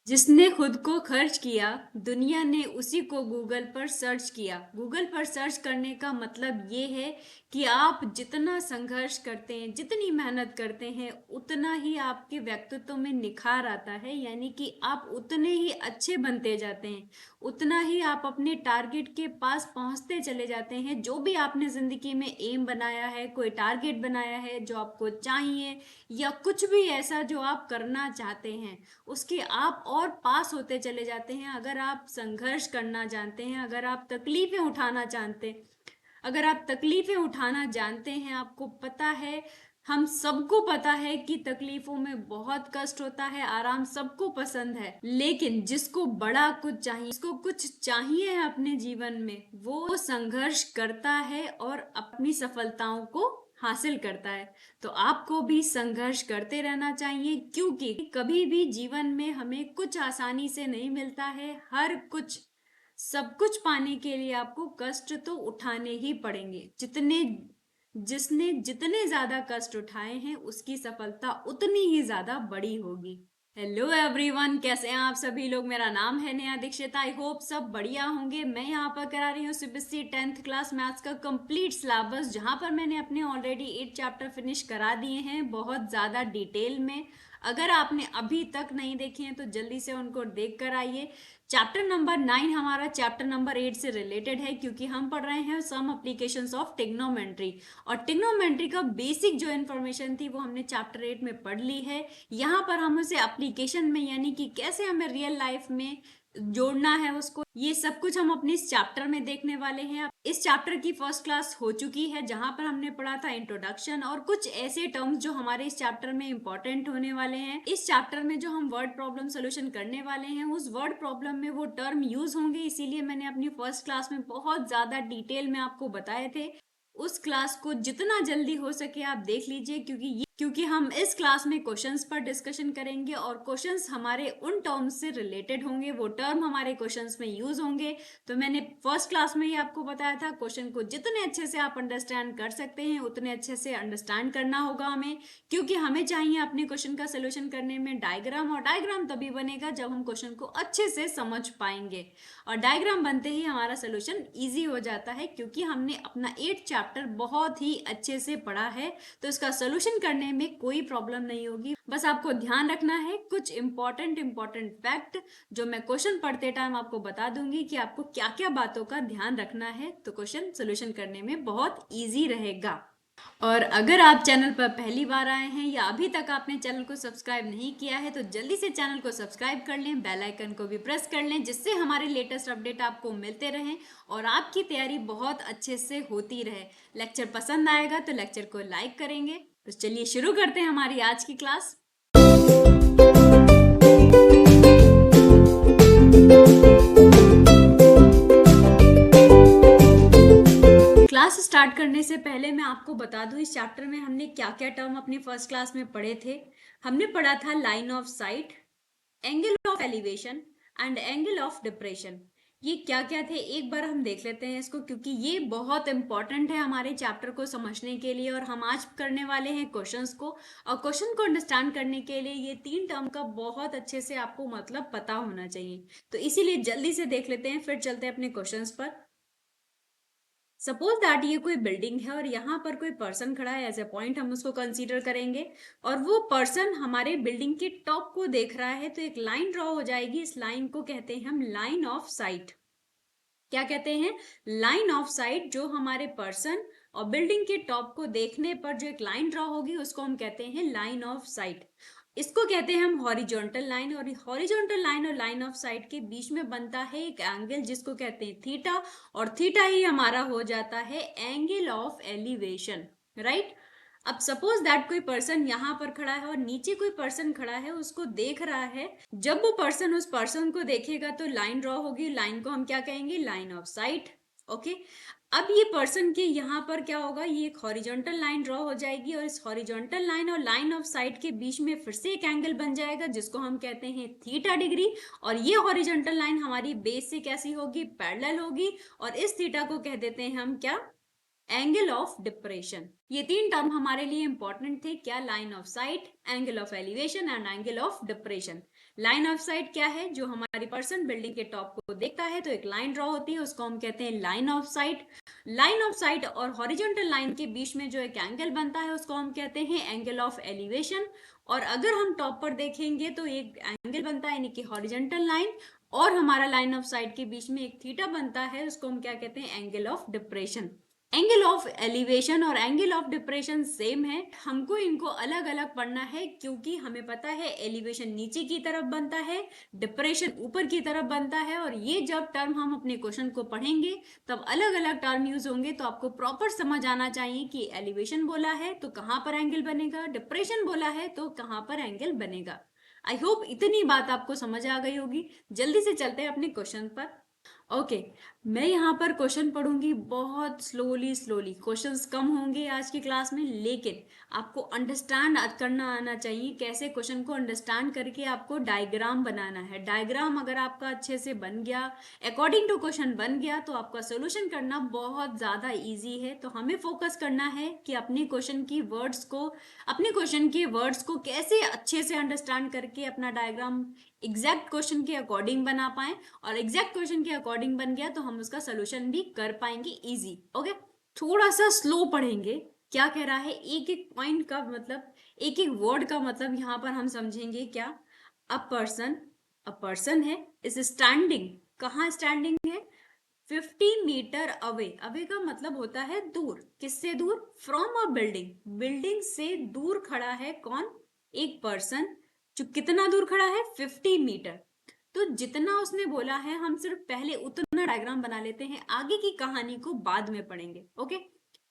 जिसने खुद को खर्च किया, दुनिया ने उसी को गूगल पर सर्च किया। गूगल पर सर्च करने का मतलब ये है कि आप जितना संघर्ष करते हैं, जितनी मेहनत करते हैं, उतना ही आपके व्यक्तित्व में निखार आता है। यानी कि आप उतने ही अच्छे बनते जाते हैं, उतना ही आप अपने टारगेट के पास पहुंचते चले जाते हैं। जो भी आपने जिंदगी में एम बनाया है, कोई टारगेट बनाया है जो आपको चाहिए, या कुछ भी ऐसा जो आप करना चाहते हैं, उसके आप और पास होते चले जाते हैं। अगर आप संघर्ष करना जानते हैं, अगर आप तकलीफें उठाना जानते अगर आप तकलीफें उठाना जानते हैं, आपको पता है, हम सबको पता है कि तकलीफों में बहुत कष्ट होता है, आराम सबको पसंद है, लेकिन जिसको बड़ा कुछ चाहिए, जिसको कुछ चाहिए है अपने जीवन में, वो संघर्ष करता है और अपनी सफलताओं को हासिल करता है। तो आपको भी संघर्ष करते रहना चाहिए, क्योंकि कभी भी जीवन में हमें कुछ आसानी से नहीं मिलता है। हर कुछ, सब कुछ पाने के लिए आपको कष्ट तो उठाने ही पड़ेंगे। जिसने जितने ज्यादा कष्ट उठाए हैं, उसकी सफलता उतनी ही ज्यादा बड़ी होगी। हेलो एवरीवन, कैसे हैं आप सभी लोग। मेरा नाम है नेहा दीक्षित। आई होप सब बढ़िया होंगे। मैं यहाँ पर करा रही हूँ सीबीएसई 10th क्लास मैथ्स का कंप्लीट सिलेबस, जहाँ पर मैंने अपने ऑलरेडी 8 चैप्टर फिनिश करा दिए हैं बहुत ज़्यादा डिटेल में। अगर आपने अभी तक नहीं देखे हैं तो जल्दी से उनको देख कर आइए। चैप्टर नंबर 9 हमारा चैप्टर नंबर 8 से रिलेटेड है, क्योंकि हम पढ़ रहे हैं सम एप्लीकेशंस ऑफ ट्रिग्नोमेट्री, और ट्रिग्नोमेट्री का बेसिक जो इन्फॉर्मेशन थी वो हमने चैप्टर 8 में पढ़ ली है। यहाँ पर हम उसे एप्लीकेशन में, यानी कि कैसे हमें रियल लाइफ में जोड़ना है उसको, ये सब कुछ हम अपने इस चैप्टर में देखने वाले हैं। इस चैप्टर की फर्स्ट क्लास हो चुकी है, जहां पर हमने पढ़ा था इंट्रोडक्शन और कुछ ऐसे टर्म्स जो हमारे इस चैप्टर में इंपॉर्टेंट होने वाले हैं। इस चैप्टर में जो हम वर्ड प्रॉब्लम सोल्यूशन करने वाले हैं, उस वर्ड प्रॉब्लम में वो टर्म यूज होंगे, इसीलिए मैंने अपनी फर्स्ट क्लास में बहुत ज्यादा डिटेल में आपको बताए थे। उस क्लास को जितना जल्दी हो सके आप देख लीजिए, क्योंकि हम इस क्लास में क्वेश्चंस पर डिस्कशन करेंगे, और क्वेश्चंस हमारे उन टर्म्स से रिलेटेड होंगे, वो टर्म हमारे क्वेश्चंस में यूज होंगे। तो मैंने फर्स्ट क्लास में ही आपको बताया था, क्वेश्चन को जितने अच्छे से आप अंडरस्टैंड कर सकते हैं, उतने अच्छे से अंडरस्टैंड करना होगा हमें, क्योंकि हमें चाहिए अपने क्वेश्चन का सोल्यूशन करने में डायग्राम, और डायग्राम तभी बनेगा जब हम क्वेश्चन को अच्छे से समझ पाएंगे। और डायग्राम बनते ही हमारा सोल्यूशन ईजी हो जाता है, क्योंकि हमने अपना 8 चैप्टर बहुत ही अच्छे से पढ़ा है, तो इसका सोल्यूशन करने में कोई प्रॉब्लम नहीं होगी। बस आपको ध्यान रखना है कुछ इंपॉर्टेंट फैक्ट, जो मैं क्वेश्चन पढ़ते टाइम आपको बता दूंगी कि आपको क्या क्या बातों का ध्यान रखना है, तो क्वेश्चन सोल्यूशन करने में बहुत ईजी रहेगा। और अगर आप चैनल पर पहली बार आए हैं, या अभी तक आपने चैनल को सब्सक्राइब नहीं किया है, तो जल्दी से चैनल को सब्सक्राइब कर लें, बेल आइकन को भी प्रेस कर लें, जिससे हमारे लेटेस्ट अपडेट आपको मिलते रहें और आपकी तैयारी बहुत अच्छे से होती रहे। लेक्चर पसंद आएगा तो लेक्चर को लाइक करेंगे। तो चलिए शुरू करते हैं हमारी आज की क्लास। क्लास स्टार्ट करने से पहले मैं आपको बता दूं, इस चैप्टर में हमने क्या क्या टर्म अपनी फर्स्ट क्लास में पढ़े थे। हमने पढ़ा था line of site, angle of elevation and angle of depression. ये क्या क्या थे एक बार हम देख लेते हैं इसको, क्योंकि ये बहुत इंपॉर्टेंट है हमारे चैप्टर को समझने के लिए, और हम आज करने वाले हैं क्वेश्चंस को, और क्वेश्चन को अंडरस्टैंड करने के लिए ये 3 टर्म का बहुत अच्छे से आपको मतलब पता होना चाहिए। तो इसीलिए जल्दी से देख लेते हैं, फिर चलते हैं अपने क्वेश्चंस पर। सपोज दैट ये कोई बिल्डिंग है और यहाँ पर कोई पर्सन खड़ा है, एज ए पॉइंट हम उसको कंसीडर करेंगे, और वो पर्सन हमारे बिल्डिंग के टॉप को देख रहा है। तो एक लाइन ड्रॉ हो जाएगी, इस लाइन को कहते हैं हम लाइन ऑफ साइट। क्या कहते हैं? Line of site. जो हमारे पर्सन और बिल्डिंग के टॉप को देखने पर जो एक लाइन ड्रॉ होगी, उसको हम कहते हैं लाइन ऑफ साइट। इसको कहते हैं हम हॉरिजॉन्टल लाइन, और हॉरिजॉन्टल लाइन और लाइन ऑफ साइट के बीच में बनता है एक एंगल, जिसको कहते हैं थीटा, और थीटा ही हमारा हो जाता है एंगल ऑफ एलिवेशन, राइट। अब सपोज दैट कोई पर्सन यहाँ पर खड़ा है और नीचे कोई पर्सन खड़ा है, उसको देख रहा है। जब वो पर्सन उस पर्सन को देखेगा तो लाइन ड्रॉ होगी, लाइन को हम क्या कहेंगे? Line of site. ओके। अब ये पर्सन के यहाँ पर क्या होगा? ये एक हॉरिजॉन्टल लाइन ड्रॉ हो जाएगी, और इस हॉरिजॉन्टल लाइन और लाइन ऑफ साइट के बीच में फिर से एक एंगल बन जाएगा, जिसको हम कहते हैं थीटा डिग्री। और ये हॉरिजॉन्टल लाइन हमारी बेस से कैसी होगी? पैरेलल होगी, और इस थीटा को कह देते हैं हम क्या? Angle of depression. ये 3 टर्म हमारे लिए इंपॉर्टेंट थे, क्या? Line of site, angle of elevation and angle of depression. Line of site क्या है? जो हमारी पर्सन बिल्डिंग के टॉप को देखता है तो एक लाइन ड्रॉ होती है, उसको हम कहते हैं line of site. Line of site और हॉरिजॉन्टल लाइन के बीच में जो एक एंगल बनता है उसको हम कहते हैं एंगल ऑफ एलिवेशन। और अगर हम टॉप पर देखेंगे तो एक एंगल बनता है यानी कि हॉरिजॉन्टल लाइन और हमारा लाइन ऑफ साइट के बीच में एक थीटा बनता है, उसको हम क्या कहते हैं? Angle of depression. Angle of elevation और एंगल ऑफ डिप्रेशन सेम है, हमको इनको अलग अलग पढ़ना है क्योंकि हमें पता है एलिवेशन नीचे की तरफ बनता है, डिप्रेशन ऊपर की तरफ बनता है। और ये जब टर्म हम अपने क्वेश्चन को पढ़ेंगे तब अलग अलग टर्म यूज होंगे, तो आपको प्रॉपर समझ आना चाहिए कि एलिवेशन बोला है तो कहाँ पर एंगल बनेगा, डिप्रेशन बोला है तो कहाँ पर एंगल बनेगा। आई होप इतनी बात आपको समझ आ गई होगी। जल्दी से चलते हैं अपने क्वेश्चन पर। ओके मैं यहाँ पर क्वेश्चन पढ़ूंगी बहुत स्लोली स्लोली, क्वेश्चंस कम होंगे आज की क्लास में, लेकिन आपको अंडरस्टैंड करना आना चाहिए कैसे क्वेश्चन को अंडरस्टैंड करके आपको डायग्राम बनाना है। डायग्राम अगर आपका अच्छे से बन गया, अकॉर्डिंग टू क्वेश्चन बन गया, तो आपका सोल्यूशन करना बहुत ज़्यादा ईजी है। तो हमें फोकस करना है कि अपने क्वेश्चन के वर्ड्स को कैसे अच्छे से अंडरस्टैंड करके अपना डायग्राम एग्जैक्ट क्वेश्चन के अकॉर्डिंग बना पाए, और एग्जैक्ट क्वेश्चन के अकॉर्डिंग बन गया तो हम उसका सोल्यूशन भी कर पाएंगे इजी। ओके थोड़ा सा स्लो पढ़ेंगे। क्या कह रहा है? एक एक पॉइंट का मतलब, एक एक वर्ड का मतलब यहाँ पर हम समझेंगे। क्या? अ पर्सन है इज स्टैंडिंग। कहाँ स्टैंडिंग है? 50 मीटर अवे। अवे का मतलब होता है दूर। किससे दूर? From a building. बिल्डिंग से दूर खड़ा है कौन? एक पर्सन। जो कितना दूर खड़ा है? 50 मीटर। तो जितना उसने बोला है हम सिर्फ पहले उतना डायग्राम बना लेते हैं, आगे की कहानी को बाद में पढ़ेंगे। ओके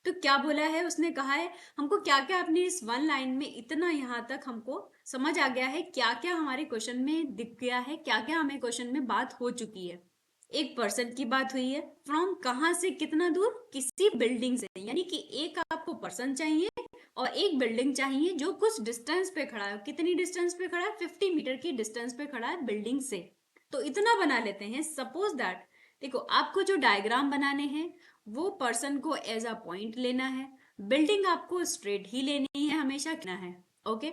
तो क्या बोला है? उसने कहा है हमको क्या क्या अपनी इस वन लाइन में इतना यहाँ तक हमको समझ आ गया है, क्या क्या हमारे क्वेश्चन में दिख गया है, क्या क्या हमें क्वेश्चन में बात हो चुकी है। एक पर्सन की बात हुई है, फ्रॉम कहाँ से कितना दूर? किसी बिल्डिंग से, यानी कि एक आपको पर्सन चाहिए और एक बिल्डिंग चाहिए जो कुछ डिस्टेंस पे खड़ा है। कितनी डिस्टेंस पे खड़ा है? 50 मीटर की डिस्टेंस पे खड़ा है बिल्डिंग से। तो इतना बना लेते हैं। सपोज दैट, देखो आपको जो डायग्राम बनाने हैं वो पर्सन को एज अ पॉइंट लेना है, बिल्डिंग आपको स्ट्रेट ही लेनी है, हमेशा कहना है। ओके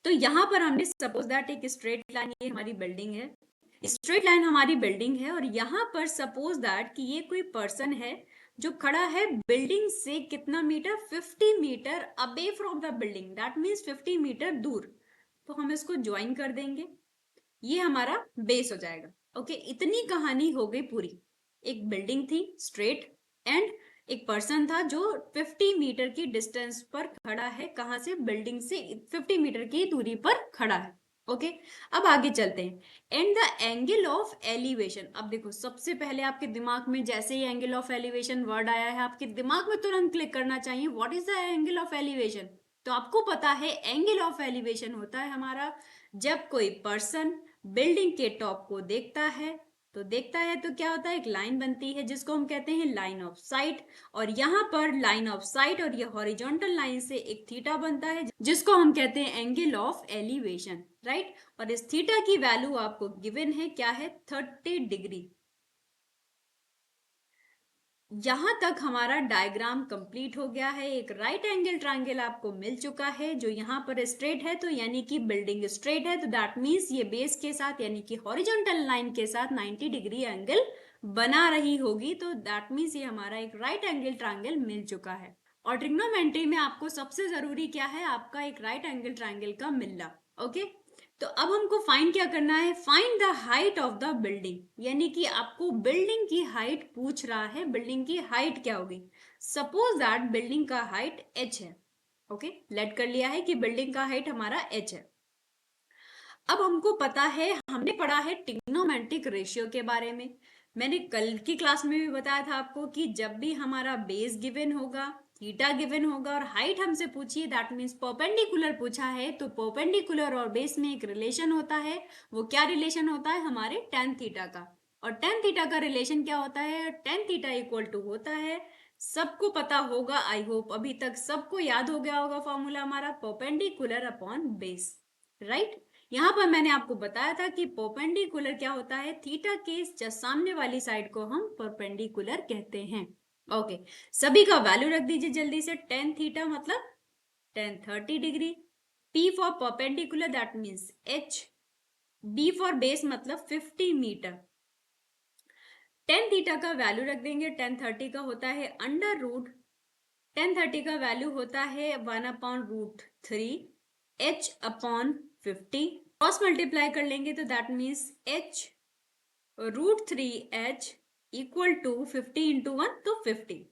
तो यहाँ पर हमने सपोज दैट एक स्ट्रेट लाइन, ये हमारी बिल्डिंग है, स्ट्रेट लाइन हमारी बिल्डिंग है, और यहाँ पर सपोज दैट कि ये कोई पर्सन है जो खड़ा है बिल्डिंग से कितना metre? 50 metre away from the building, that means 50 metre दूर। तो हम इसको ज्वाइन कर देंगे, ये हमारा बेस हो जाएगा। ओके इतनी कहानी हो गई पूरी। एक बिल्डिंग थी स्ट्रेट, एंड एक पर्सन था जो 50 मीटर की डिस्टेंस पर खड़ा है। कहां से? बिल्डिंग से 50 मीटर की दूरी पर खड़ा है। ओके अब आगे चलते हैं। And the angle of elevation. अब देखो सबसे पहले आपके दिमाग में जैसे ही एंगल ऑफ एलिवेशन वर्ड आया है, आपके दिमाग में तुरंत क्लिक करना चाहिए what is the angle of elevation. तो आपको पता है एंगल ऑफ एलिवेशन होता है हमारा जब कोई पर्सन बिल्डिंग के टॉप को देखता है, तो क्या होता है? एक लाइन बनती है जिसको हम कहते हैं लाइन ऑफ साइट। और यहाँ पर लाइन ऑफ साइट और ये हॉरिजॉन्टल लाइन से एक थीटा बनता है जिसको हम कहते हैं एंगल ऑफ एलिवेशन, राइट। और इस थीटा की वैल्यू आपको गिवन है, क्या है? 30 डिग्री। यहां तक हमारा डायग्राम कंप्लीट हो गया है। एक राइट एंगल ट्रायंगल आपको मिल चुका है जो यहाँ पर स्ट्रेट है, तो यानी कि बिल्डिंग स्ट्रेट है, तो दैट मीन्स ये बेस के साथ यानी कि हॉरिजॉन्टल लाइन के साथ 90 डिग्री एंगल बना रही होगी। तो दैट मीन्स ये हमारा एक राइट एंगल ट्रायंगल मिल चुका है। और ट्रिग्नोमेट्री में आपको सबसे जरूरी क्या है? आपका एक राइट एंगल ट्रायंगल का मिलना। ओके तो अब हमको फाइंड क्या करना है? Find the height of the building, यानी कि आपको बिल्डिंग की हाइट पूछ रहा है। बिल्डिंग की हाइट क्या होगी? सपोज दैट बिल्डिंग का हाइट h है। ओके लेट कर लिया है कि बिल्डिंग का हाइट हमारा h है। अब हमको पता है, हमने पढ़ा है ट्रिग्नोमेट्रिक रेशियो के बारे में। मैंने कल की क्लास में भी बताया था आपको कि जब भी हमारा बेस गिवन होगा, थीटा गिवन होगा और हाइट हमसे पूछी है, दैट मीन्स परपेंडिकुलर पूछा है, तो परपेंडिकुलर और बेस में एक रिलेशन होता है। वो क्या रिलेशन होता है? हमारे tan थीटा का। और tan थीटा का रिलेशन क्या होता है? tan थीटा इक्वल टू होता है, सबको पता होगा, आई होप अभी तक सबको याद हो गया होगा फॉर्मूला हमारा, परपेंडिकुलर अपॉन बेस, राइट। यहाँ पर मैंने आपको बताया था कि परपेंडिकुलर क्या होता है? थीटा के जस्ट सामने वाली साइड को हम परपेंडिकुलर कहते हैं। ओके सभी का वैल्यू रख दीजिए जल्दी से। tan थीटा मतलब tan 30 degree, P for perpendicular, that means H. B for base मतलब 50 मीटर। टेन थीटा का वैल्यू रख देंगे, टेन थर्टी का होता है अंडर रूट, टेन थर्टी का वैल्यू होता है 1/√3 h अपॉन 50। क्रॉस मल्टीप्लाई कर लेंगे तो that means h √3h equal to 50 into 1 तो 50।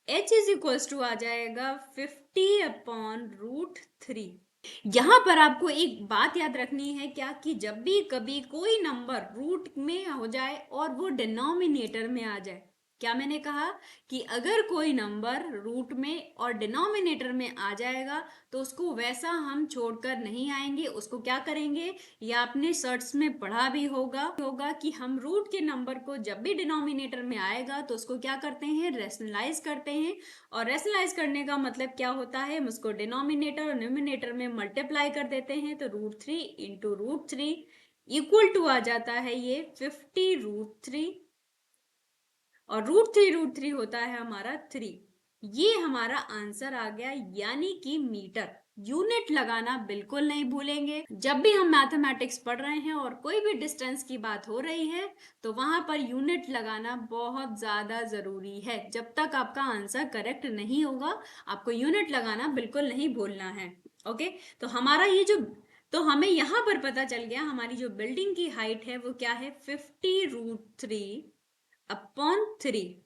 h इज इक्वल्स टू आ जाएगा 50/√3। यहां पर आपको एक बात याद रखनी है क्या, कि जब भी कभी कोई नंबर रूट में हो जाए और वो डिनोमिनेटर में आ जाए, क्या मैंने कहा कि अगर कोई नंबर रूट में और डिनोमिनेटर में आ जाएगा तो उसको वैसा हम छोड़कर नहीं आएंगे, उसको क्या करेंगे, या आपने सर्च में पढ़ा भी होगा कि हम रूट के नंबर को जब भी डिनोमिनेटर में आएगा तो उसको क्या करते हैं, रेशनलाइज करते हैं। और रेशनलाइज करने का मतलब क्या होता है, हम उसको डिनोमिनेटर और न्यूमिनेटर में मल्टीप्लाई कर देते हैं, तो √3 इंटू √3 इक्वल टू आ जाता है ये 50√3, और √3 होता है हमारा 3। ये हमारा आंसर आ गया, यानी कि मीटर। यूनिट लगाना बिल्कुल नहीं भूलेंगे। जब भी हम मैथमेटिक्स पढ़ रहे हैं और कोई भी डिस्टेंस की बात हो रही है तो वहां पर यूनिट लगाना बहुत ज्यादा जरूरी है। जब तक आपका आंसर करेक्ट नहीं होगा आपको यूनिट लगाना बिल्कुल नहीं भूलना है। ओके, तो हमारा ये जो, तो हमें यहाँ पर पता चल गया हमारी जो बिल्डिंग की हाइट है वो क्या है, 50√3/3।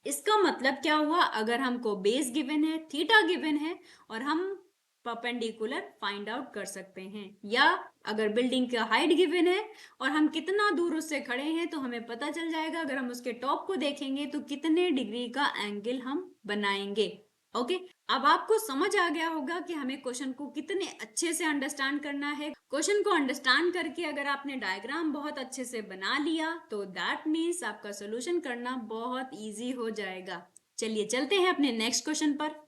इसका मतलब क्या हुआ, अगर हमको बेस गिवन है, थीटा गिवन है, और हम परपेंडिकुलर फाइंड आउट कर सकते हैं, या अगर बिल्डिंग का हाइट गिवन है और हम कितना दूर उससे खड़े हैं तो हमें पता चल जाएगा, अगर हम उसके टॉप को देखेंगे तो कितने डिग्री का एंगल हम बनाएंगे। ओके, अब आपको समझ आ गया होगा कि हमें क्वेश्चन को कितने अच्छे से अंडरस्टैंड करना है। क्वेश्चन को अंडरस्टैंड करके अगर आपने डायग्राम बहुत अच्छे से बना लिया तो दैट मीन्स आपका सोल्यूशन करना बहुत इजी हो जाएगा। चलिए चलते हैं अपने नेक्स्ट क्वेश्चन पर।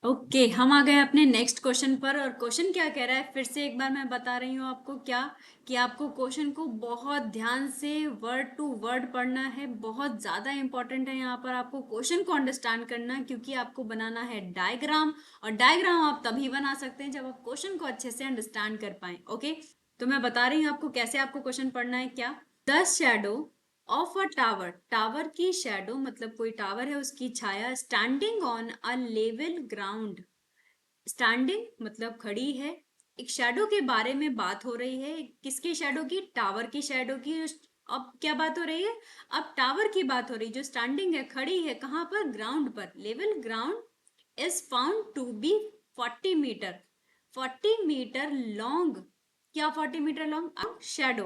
ओके, हम आ गए अपने नेक्स्ट क्वेश्चन पर, और क्वेश्चन क्या कह रहा है, फिर से एक बार मैं बता रही हूँ आपको क्या, कि आपको क्वेश्चन को बहुत ध्यान से वर्ड टू वर्ड पढ़ना है। बहुत ज़्यादा इंपॉर्टेंट है यहाँ पर आपको क्वेश्चन को अंडरस्टैंड करना, क्योंकि आपको बनाना है डायग्राम, और डायग्राम आप तभी बना सकते हैं जब आप क्वेश्चन को अच्छे से अंडरस्टैंड कर पाए। ओके, तो मैं बता रही हूँ आपको कैसे आपको क्वेश्चन पढ़ना है। क्या, the shadow of a tower, tower की शैडो मतलब कोई टावर है उसकी छाया, standing on a level ground, standing मतलब खड़ी है। एक शैडो के बारे में बात हो रही है, किसकी शैडो की, टावर की शैडो की। अब क्या बात हो रही है, अब टावर की बात हो रही है, जो स्टैंडिंग है, खड़ी है, कहाँ पर, ग्राउंड पर, level ground is found to be 40 metre, 40 metre long. क्या 40 मीटर लॉन्ग, शैडो,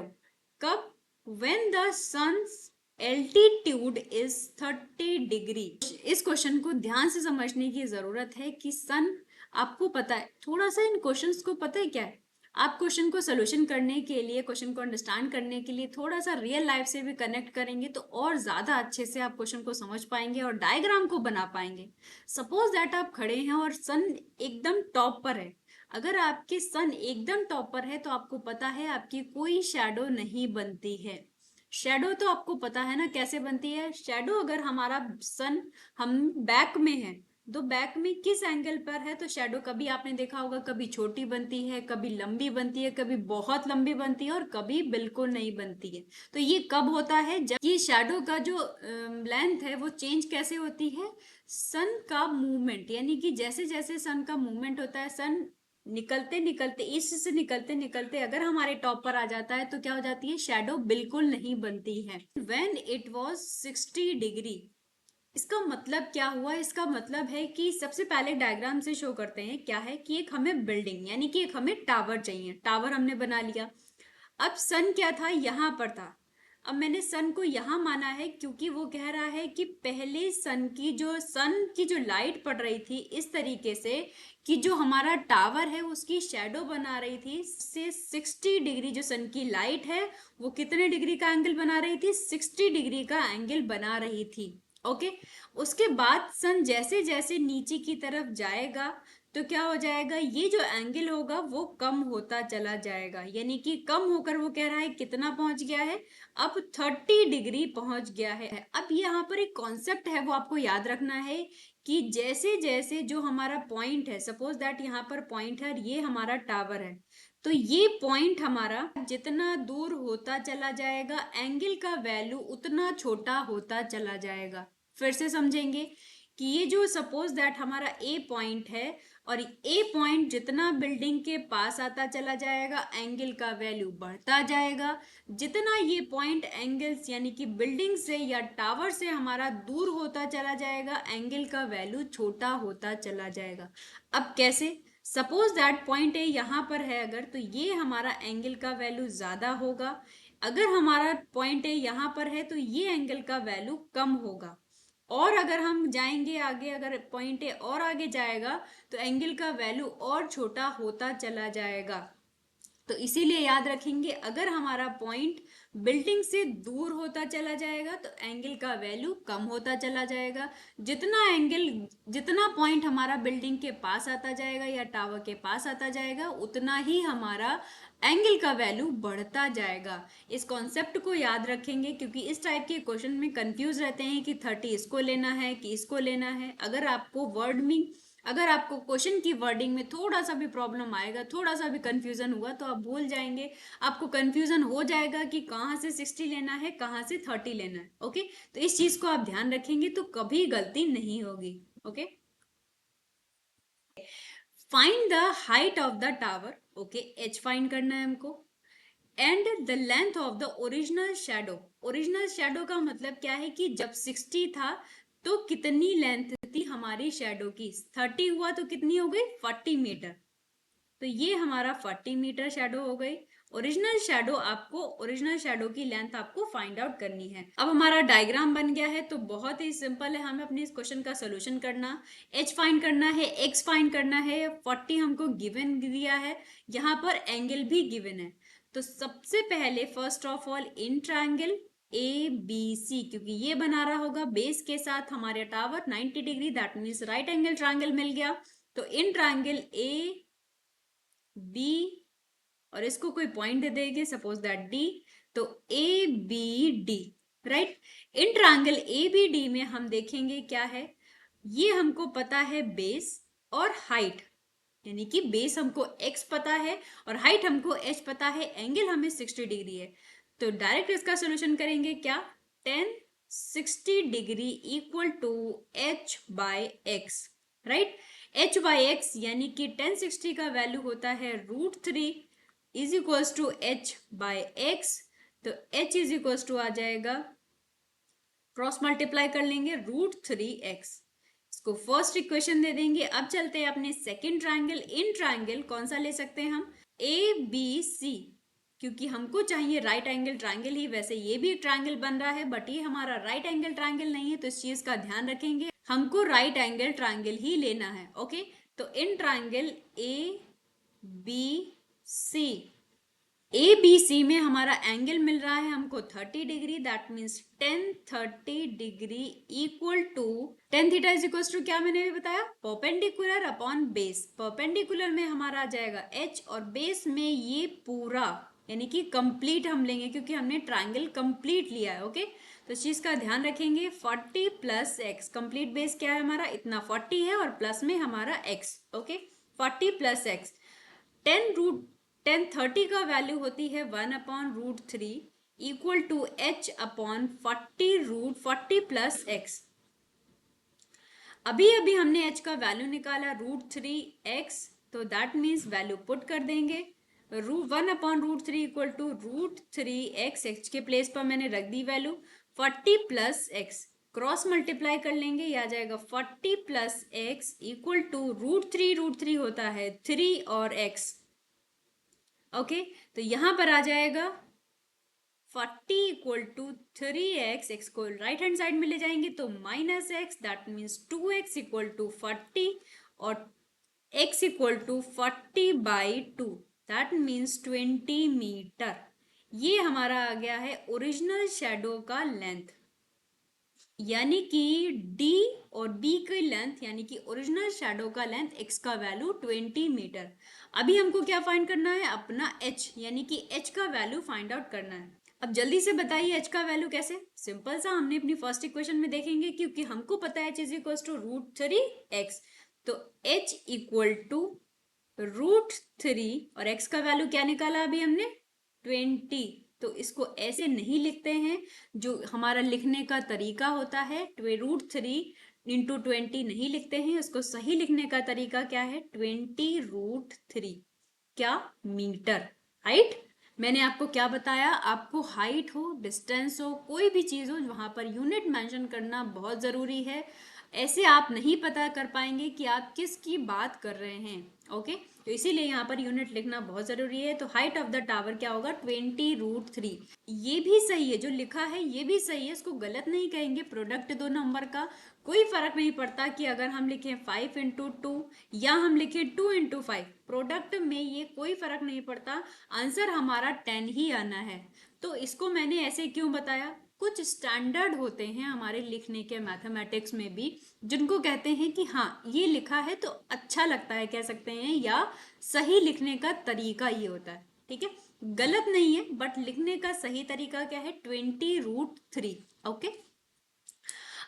कब, when the sun's altitude is 30 degree. इस क्वेश्चन को ध्यान से समझने की जरूरत है कि सन, आपको पता है थोड़ा सा इन क्वेश्चंस को, पता है क्या है, आप क्वेश्चन को सोल्यूशन करने के लिए, क्वेश्चन को अंडरस्टैंड करने के लिए थोड़ा सा रियल लाइफ से भी कनेक्ट करेंगे तो और ज्यादा अच्छे से आप क्वेश्चन को समझ पाएंगे और डायग्राम को बना पाएंगे। सपोज दैट आप खड़े हैं और सन एकदम टॉप पर है, अगर आपके सन एकदम टॉप पर है तो आपको पता है आपकी कोई शैडो नहीं बनती है। शैडो तो आपको पता है ना कैसे बनती है, शैडो अगर हमारा सन, हम बैक में है, तो बैक में किस एंगल पर है तो शैडो कभी आपने देखा होगा, कभी छोटी बनती है, कभी लंबी बनती है, कभी बहुत लंबी बनती है, और कभी बिल्कुल नहीं बनती है। तो ये कब होता है, जब ये शैडो का जो लेंथ है वो चेंज कैसे होती है, सन का मूवमेंट, यानी कि जैसे जैसे सन का मूवमेंट होता है, सन निकलते निकलते, ईस्ट से निकलते निकलते अगर हमारे टॉप पर आ जाता है तो क्या हो जाती है, शैडो बिल्कुल नहीं बनती है। व्हेन इट वाज 60 डिग्री, इसका मतलब क्या हुआ, इसका मतलब है कि सबसे पहले डायग्राम से शो करते हैं क्या है, कि एक हमें बिल्डिंग यानी कि एक हमें टावर चाहिए, टावर हमने बना लिया। अब सन क्या था, यहाँ पर था। अब मैंने सन को यहाँ माना है क्योंकि वो कह रहा है कि पहले सन की जो लाइट पड़ रही थी इस तरीके से कि जो हमारा टावर है उसकी शैडो बना रही थी, से 60 डिग्री जो सन की लाइट है वो कितने डिग्री का एंगल बना रही थी, 60 डिग्री का एंगल बना रही थी। ओके, उसके बाद सन जैसे जैसे नीचे की तरफ जाएगा तो क्या हो जाएगा, ये जो एंगल होगा वो कम होता चला जाएगा, यानी कि कम होकर वो कह रहा है कितना पहुंच गया है, अब 30 डिग्री पहुंच गया है। अब यहाँ पर एक कॉन्सेप्ट है वो आपको याद रखना है कि जैसे जैसे जो हमारा पॉइंट है, सपोज दैट यहाँ पर पॉइंट है और ये हमारा टावर है, तो ये पॉइंट हमारा जितना दूर होता चला जाएगा एंगल का वैल्यू उतना छोटा होता चला जाएगा। फिर से समझेंगे कि ये जो सपोज दैट हमारा ए पॉइंट है और ए पॉइंट जितना बिल्डिंग के पास आता चला जाएगा एंगल का वैल्यू बढ़ता जाएगा, जितना ये पॉइंट एंगल्स यानी कि बिल्डिंग से या टावर से हमारा दूर होता चला जाएगा एंगल का वैल्यू छोटा होता चला जाएगा। अब कैसे? सपोज दैट पॉइंट ए यहाँ पर है अगर, तो ये हमारा एंगल का वैल्यू ज्यादा होगा। अगर हमारा पॉइंट ए यहाँ पर है तो ये एंगल का वैल्यू कम होगा। और अगर हम जाएंगे आगे, अगर पॉइंट ए और आगे जाएगा तो एंगल का वैल्यू और छोटा होता चला जाएगा। तो इसीलिए याद रखेंगे, अगर हमारा पॉइंट बिल्डिंग से दूर होता चला जाएगा तो एंगल का वैल्यू कम होता चला जाएगा। जितना पॉइंट हमारा बिल्डिंग के पास आता जाएगा या टावर के पास आता जाएगा उतना ही हमारा एंगल का वैल्यू बढ़ता जाएगा। इस कॉन्सेप्ट को याद रखेंगे, क्योंकि इस टाइप के क्वेश्चन में कंफ्यूज रहते हैं कि 30 इसको लेना है कि इसको लेना है। अगर आपको क्वेश्चन की वर्डिंग में थोड़ा सा भी प्रॉब्लम आएगा, थोड़ा सा भी कंफ्यूजन हुआ तो आप भूल जाएंगे, आपको कंफ्यूजन हो जाएगा कि कहाँ से 60 लेना है, कहाँ से 30 लेना है। ओके, तो इस चीज को आप ध्यान रखेंगे तो कभी गलती नहीं होगी। Okay, find the height of the tower. Okay, H find करना है हमको। And the length of the original shadow. Original shadow का मतलब क्या है कि जब 60 था तो कितनी लेंथ थी हमारी शेडो की, 30 हुआ तो कितनी हो गई, 40 मीटर। तो ये हमारा 40 मीटर शेडो हो गई। ओरिजिनल शेडो की लेंथ आपको फाइंड आउट करनी है। अब हमारा डायग्राम बन गया है, तो बहुत ही सिंपल है हमें अपने इस क्वेश्चन का सोल्यूशन करना। एच फाइंड करना है, एक्स फाइंड करना है, 40 हमको गिवन दिया है, यहाँ पर एंगल भी गिवन है। तो सबसे पहले first of all in triangle A B C, क्योंकि ये बना रहा होगा बेस के साथ हमारे tower 90 degree, that means right angle triangle मिल गया। तो इन ट्रायंगल ए बी और इसको कोई पॉइंट दे देंगे, सपोज दैट डी, तो A B D, right. In triangle A B D में हम देखेंगे क्या है, ये हमको पता है बेस और हाइट, यानी कि बेस हमको x पता है और हाइट हमको h पता है, एंगल हमें 60 डिग्री है। तो डायरेक्ट इसका सोल्यूशन करेंगे क्या, tan 60 degree equal to h by x, right. h by x यानी कि tan 60 का वैल्यू होता है √3 is equals to h by x। तो h इज इक्वल्स टू आ जाएगा, क्रॉस मल्टीप्लाई कर लेंगे √3x, इसको फर्स्ट इक्वेशन दे देंगे। अब चलते हैं अपने सेकंड ट्रायंगल। इन ट्रायंगल कौन सा ले सकते हैं हम, ए बी सी, क्योंकि हमको चाहिए राइट एंगल ट्रायंगल ही। वैसे ये भी ट्रायंगल बन रहा है बट ये हमारा राइट एंगल ट्रायंगल नहीं है, तो इस चीज का ध्यान रखेंगे, हमको राइट एंगल ट्रायंगल ही लेना है। ओके, तो in triangle A B C, A B C में हमारा एंगल मिल रहा है हमको 30 degree, that means tan 30 degree equal to tan theta is equal to क्या मैंने भी बताया, परपेंडिकुलर अपॉन बेस। परपेंडिकुलर में हमारा आ जाएगा h और बेस में ये पूरा यानी कि कंप्लीट हम लेंगे, क्योंकि हमने ट्रायंगल कंप्लीट लिया है। ओके, तो इस चीज का ध्यान रखेंगे, 40 प्लस एक्स, कंप्लीट बेस क्या है हमारा, इतना 40 है और प्लस में हमारा x। Okay, 40 plus x, tan 30 का वैल्यू होती है 1 upon √3 equal to h upon 40 plus x। अभी अभी हमने h का वैल्यू निकाला √3x, तो दैट मीन्स वैल्यू पुट कर देंगे, 1 upon √3 equal to √3x, x के प्लेस पर मैंने रख दी value 40 plus x, cross multiply कर लेंगे, यह आ जाएगा 40 प्लस x इक्वल टू √3 होता है 3 और x। ओके, तो यहां पर आ जाएगा 40 इक्वल टू 3x, x को राइट हैंड साइड में ले जाएंगे तो minus x, that means 2x equal to 40 और x equal to 40 by 2, that means 20 metre. ये हमारा आ गया है ओरिजिनल शेडो का लेंथ, यानी कि D और B की लेंथ, यानी कि ओरिजिनल शैडो का लेंथ x का वैल्यू 20 मीटर। अभी हमको क्या फाइंड करना है, अपना h, यानी कि h का वैल्यू फाइंड आउट करना है। अब जल्दी से बताइए h का वैल्यू कैसे। सिंपल सा, हमने अपनी फर्स्ट इक्वेशन में देखेंगे, क्योंकि हमको पता है h is equal to √3x, तो h इक्वल टू √3 और x का वैल्यू क्या निकाला अभी हमने, 20। तो इसको ऐसे नहीं लिखते हैं, जो हमारा लिखने का तरीका होता है √3 × 20 नहीं लिखते हैं। इसको सही लिखने का तरीका क्या है, 20√3 क्या, मीटर, हाइट। मैंने आपको क्या बताया, आपको हाइट हो, डिस्टेंस हो, कोई भी चीज हो, वहां पर यूनिट मेंशन करना बहुत जरूरी है। ऐसे आप नहीं पता कर पाएंगे कि आप किसकी बात कर रहे हैं। ओके, तो इसीलिए यहाँ पर यूनिट लिखना बहुत जरूरी है। तो हाइट ऑफ द टावर क्या होगा, 20√3। ये भी सही है, जो लिखा है ये भी सही है, इसको गलत नहीं कहेंगे। प्रोडक्ट दो नंबर का कोई फर्क नहीं पड़ता कि अगर हम लिखें 5 × 2 या हम लिखें 2 × 5, प्रोडक्ट में ये कोई फर्क नहीं पड़ता, आंसर हमारा 10 ही आना है। तो इसको मैंने ऐसे क्यों बताया, कुछ स्टैंडर्ड होते हैं हमारे लिखने के मैथमेटिक्स में भी, जिनको कहते हैं कि हाँ ये लिखा है तो अच्छा लगता है, कह सकते हैं, या सही लिखने का तरीका ये होता है। ठीक है, गलत नहीं है, बट लिखने का सही तरीका क्या है, 20√3। ओके,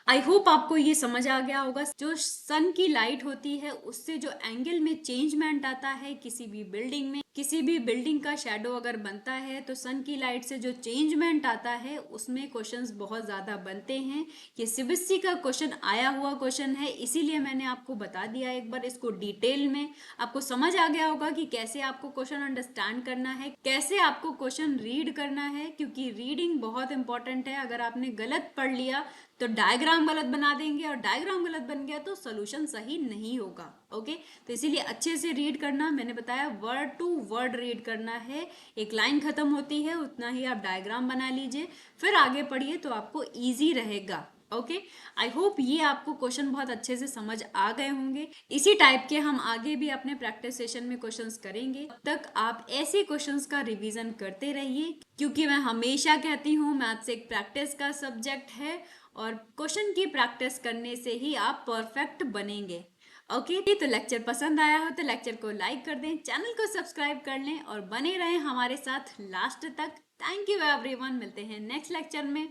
आई होप आपको ये समझ आ गया होगा। जो सन की लाइट होती है उससे जो एंगल में चेंजमेंट आता है किसी भी बिल्डिंग में, किसी भी बिल्डिंग का शेडो अगर बनता है तो सन की लाइट से जो चेंजमेंट आता है उसमें क्वेश्चंस बहुत ज्यादा बनते हैं। ये सीबीएसई का क्वेश्चन आया हुआ क्वेश्चन है, इसीलिए मैंने आपको बता दिया एक बार इसको डिटेल में। आपको समझ आ गया होगा कि कैसे आपको क्वेश्चन अंडरस्टैंड करना है, कैसे आपको क्वेश्चन रीड करना है, क्योंकि रीडिंग बहुत इंपॉर्टेंट है। अगर आपने गलत पढ़ लिया तो डायग्राम गलत बना देंगे, और डायग्राम गलत बन गया तो सोल्यूशन सही नहीं होगा। ओके, तो इसीलिए अच्छे से रीड करना, मैंने बताया वर्ड टू वर्ड रीड करना है। एक लाइन खत्म होती है उतना ही आप डायग्राम बना लीजिए, फिर आगे पढ़िए तो आपको इजी रहेगा। ओके, आई होप ये आपको क्वेश्चन बहुत अच्छे से समझ आ गए होंगे। इसी टाइप के हम आगे भी अपने प्रैक्टिस सेशन में क्वेश्चंस करेंगे। तब तक आप ऐसे क्वेश्चंस का रिवीजन करते रहिए, क्योंकि मैं हमेशा कहती हूँ मैथ्स एक प्रैक्टिस का सब्जेक्ट है, और क्वेश्चन की प्रैक्टिस करने से ही आप परफेक्ट बनेंगे। ओके, तो लेक्चर पसंद आया हो तो लेक्चर को लाइक कर दें, चैनल को सब्सक्राइब कर लें और बने रहें हमारे साथ लास्ट तक। थैंक यू एवरीवन, मिलते हैं नेक्स्ट लेक्चर में।